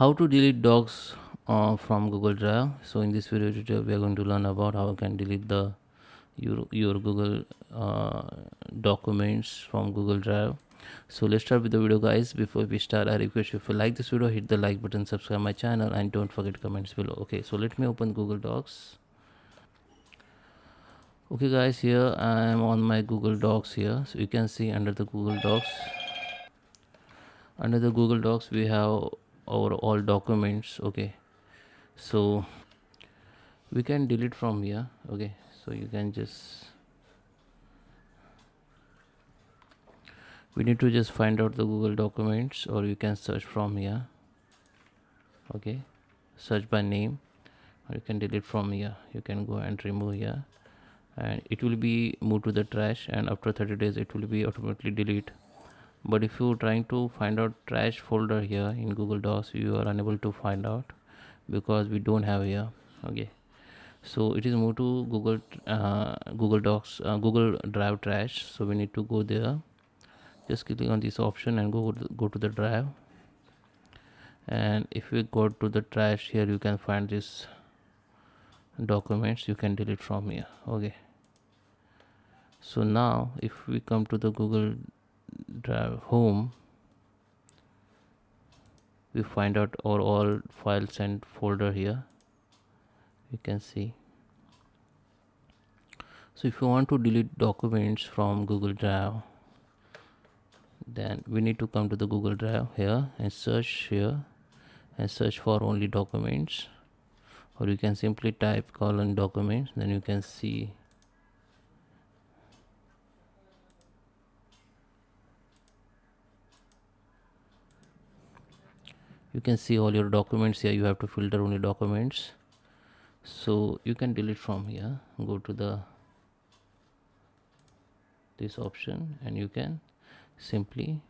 How to delete docs from Google Drive. So in this video tutorial we are going to learn about how you can delete the your Google documents from Google Drive. So let's start with the video, guys. Before we start, I request you, if you like this video, hit the like button, subscribe my channel, and don't forget comments below. Okay, so let me open Google Docs. Okay guys, here I am on my Google Docs here. So you can see under the Google Docs we have our all documents. Okay, so we can delete from here. Okay, so you can just, we need to just find out the Google documents, or you can search from here. Okay, search by name, or you can delete from here. You can go and remove here, and it will be moved to the trash, and after 30 days it will be automatically delete. But if you trying to find out trash folder here in Google Docs, you are unable to find out because we don't have here. Okay, so it is moved to Google Docs, Google Drive trash. So we need to go there. Just click on this option and go to the drive. And if we go to the trash, here you can find this documents. You can delete from here. Okay, so now if we come to the Google Drive home, we find out our all files and folder here. You can see. So if you want to delete documents from Google Drive, then we need to come to the Google Drive here and search here and search for only documents, or you can simply type colon documents. Then you can see, all your documents here. You have to filter only documents, so you can delete from here. Go to the this option and you can simply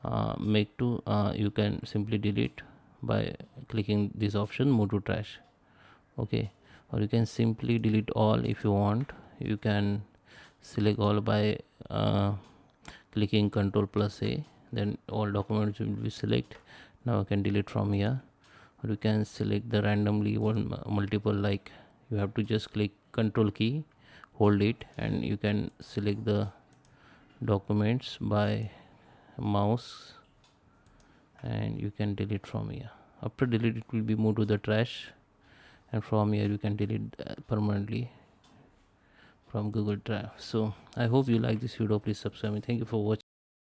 you can simply delete by clicking this option, move to trash. Okay, or you can simply delete all. If you want, you can select all by clicking Ctrl plus A, then all documents will be select. Now I can delete from here, or you can select the randomly one multiple, like you have to just click Ctrl key, hold it, and you can select the documents by mouse, and you can delete from here. After delete, it will be moved to the trash, and from here you can delete permanently from Google Drive. So I hope you like this video. Please subscribe me. Thank you for watching.